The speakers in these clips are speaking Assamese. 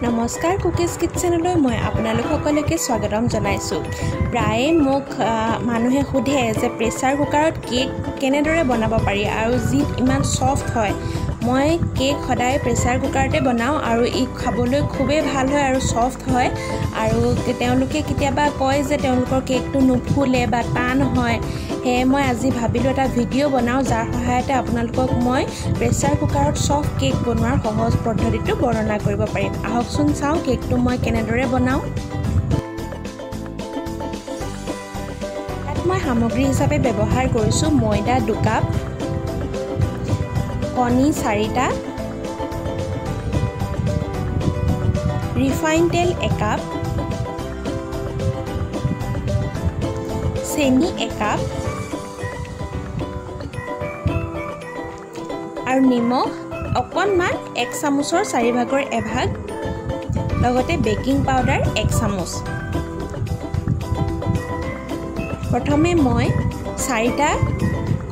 নমস্কাৰ কুকিজ কিটচেনলৈ মই আপোনালোক সকলোকে স্বাগতম জনাইছোঁ। প্ৰায়ে মোক মানুহে সোধে যে প্ৰেছাৰ কুকাৰত কেক কেনেদৰে বনাব পাৰি আৰু যি ইমান সফট হয়। মই কেক সদায় প্ৰেছাৰ কুকাৰতে বনাওঁ আৰু ই খাবলৈ খুবেই ভাল হয় আৰু সফট হয়। আৰু তেওঁলোকে কেতিয়াবা কয় যে তেওঁলোকৰ কেকটো নুফুলে বা টান হয়। সেয়ে মই আজি ভাবিলোঁ এটা ভিডিঅ' বনাওঁ যাৰ সহায়তে আপোনালোকক মই প্ৰেছাৰ কুকাৰত সফট কেক বনোৱাৰ সহজ পদ্ধতিটো বৰ্ণনা কৰিব পাৰিম। আহকচোন চাওঁ কেকটো মই কেনেদৰে বনাওঁ। ইয়াত মই সামগ্ৰী হিচাপে ব্যৱহাৰ কৰিছোঁ ময়দা 2 কাপ, কণী 4টা, ৰিফাইন তেল 1 কাপ, চেনি 1 কাপ আৰু নিমখ অকণমান 1 চামুচৰ 4ভাগৰ 1ভাগ, লগতে বেকিং পাউডাৰ 1 চামুচ। প্ৰথমে মই 4টা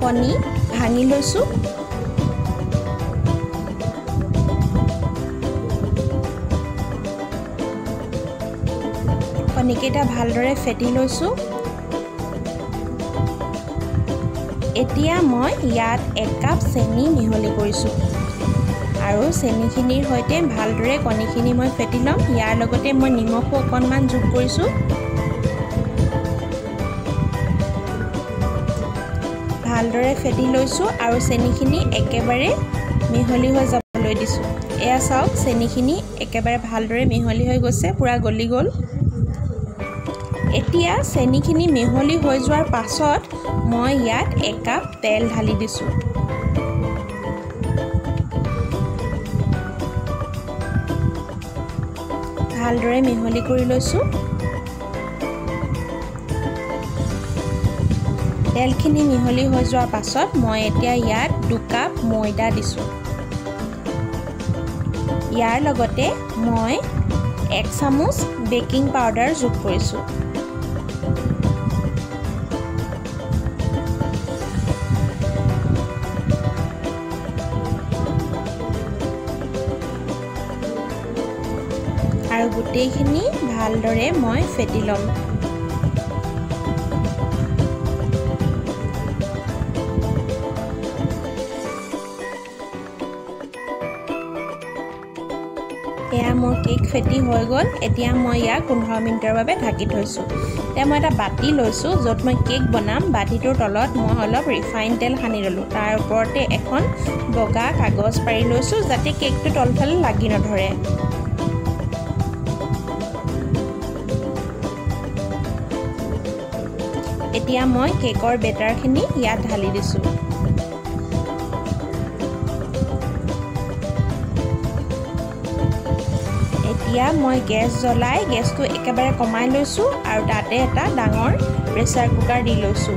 কণী ভাঙি লৈছোঁ। কণীকেইটা ভালদৰে ফেটি লৈছোঁ। এতিয়া মই ইয়াত 1 কাপ চেনি মিহলি কৰিছোঁ আৰু চেনিখিনিৰ সৈতে ভালদৰে কণীখিনি মই ফেটি ল'ম। ইয়াৰ লগতে মই নিমখো অকণমান যোগ কৰিছোঁ। ভালদৰে ফেটি লৈছোঁ আৰু চেনিখিনি একেবাৰে মিহলি হৈ যাবলৈ দিছোঁ। এয়া চাওক চেনিখিনি একেবাৰে ভালদৰে মিহলি হৈ গৈছে, পূৰা গলি গ'ল। এতিয়া চেনিখিনি মিহলি হৈ যোৱাৰ পাছত মই ইয়াত 1 কাপ তেল ঢালি দিছোঁ। ভালদৰে মিহলি কৰি লৈছোঁ। তেলখিনি মিহলি হৈ যোৱাৰ পাছত মই এতিয়া ইয়াত 2 কাপ ময়দা দিছোঁ। ইয়াৰ লগতে মই 1 চামুচ বেকিং পাউডাৰ যোগ কৰিছোঁ। আৰু গোটেইখিনি ভালদৰে মই ফেটি ল'ম। এয়া মোৰ কেক ফেটি হৈ গ'ল। এতিয়া মই ইয়াক 15 মিনিটৰ বাবে ঢাকি থৈছোঁ। এতিয়া মই এটা বাতি লৈছোঁ য'ত মই কেক বনাম। বাতিটোৰ তলত মই অলপ ৰিফাইন তেল সানি ল'লোঁ। তাৰ ওপৰতে এখন বগা কাগজ পাৰি লৈছোঁ যাতে কেকটো তলফালে লাগি নধৰে। এতিয়া মই কেকৰ বেটাৰখিনি ইয়াত ঢালি দিছোঁ। এতিয়া মই গেছ জ্বলাই গেছটো একেবাৰে কমাই লৈছোঁ আৰু তাতে এটা ডাঙৰ প্ৰেছাৰ কুকাৰ দি লৈছোঁ।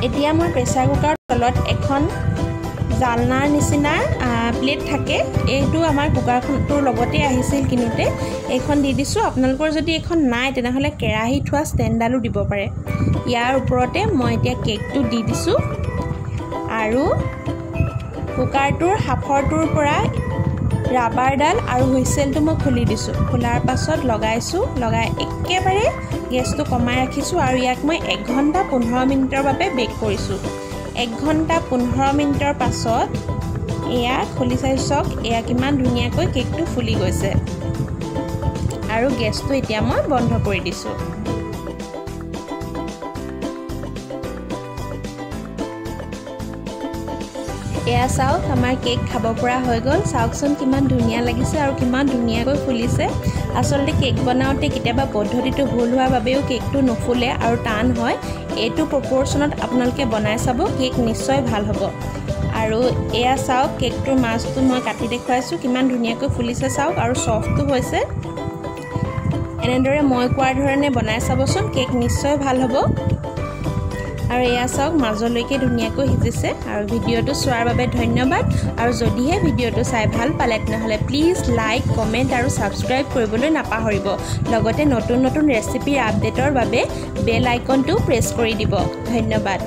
এতিয়া মই প্ৰেছাৰ কুকাৰৰ তলত এখন জালনাৰ নিচিনা প্লেট থাকে। এইটো আমাৰ কুকাৰখনটোৰ লগতে আহিছিল কিনোতে। এইখন দি দিছোঁ। আপোনালোকৰ যদি এইখন নাই তেনেহ'লে কেৰাহী থোৱা ষ্টেণ্ডডালো দিব পাৰে। ইয়াৰ ওপৰতে মই এতিয়া কেকটো দি দিছোঁ আৰু কুকাৰটোৰ সাফৰটোৰ পৰা ৰাবাৰডাল আৰু হুইচেলটো মই খুলি দিছোঁ। খোলাৰ পাছত লগাইছোঁ। লগাই একেবাৰে গেছটো কমাই ৰাখিছোঁ আৰু ইয়াক মই 1 ঘণ্টা 15 মিনিটৰ বাবে বেক কৰিছোঁ। 1 ঘণ্টা 15 মিনিটৰ পাছত এয়া খুলি চাই চাওক, এয়া কিমান ধুনীয়াকৈ কেকটো ফুলি গৈছে। আৰু গেছটো এতিয়া মই বন্ধ কৰি দিছোঁ। এয়া চাওক আমাৰ কেক খাব পৰা হৈ গ'ল। চাওকচোন কিমান ধুনীয়া লাগিছে আৰু কিমান ধুনীয়াকৈ ফুলিছে। আচলতে কেক বনাওঁতে কেতিয়াবা পদ্ধতিটো ভুল হোৱাৰ বাবেও কেকটো নুফুলে আৰু টান হয়। এইটো প্ৰপ'ৰ্শ্যনত আপোনালোকে বনাই চাব, কেক নিশ্চয় ভাল হ'ব। আৰু এয়া চাওক কেকটোৰ মাজটো মই কাটি দেখুৱাইছোঁ কিমান ধুনীয়াকৈ ফুলিছে চাওক আৰু চফ্টটো হৈছে। এনেদৰে মই কোৱাৰ ধৰণে বনাই চাবচোন, কেক নিশ্চয় ভাল হ'ব। আৰু এয়া চাওক মাজলৈকে ধুনীয়াকৈ সিজিছে। আৰু ভিডিঅ'টো চোৱাৰ বাবে ধন্যবাদ। আৰু যদিহে ভিডিঅ'টো চাই ভাল পালে তেনেহ'লে প্লিজ লাইক, কমেণ্ট আৰু ছাবস্ক্ৰাইব কৰিবলৈ নাপাহৰিব। লগতে নতুন নতুন ৰেচিপিৰ আপডেটৰ বাবে বেল আইকনটো প্ৰেছ কৰি দিব। ধন্যবাদ।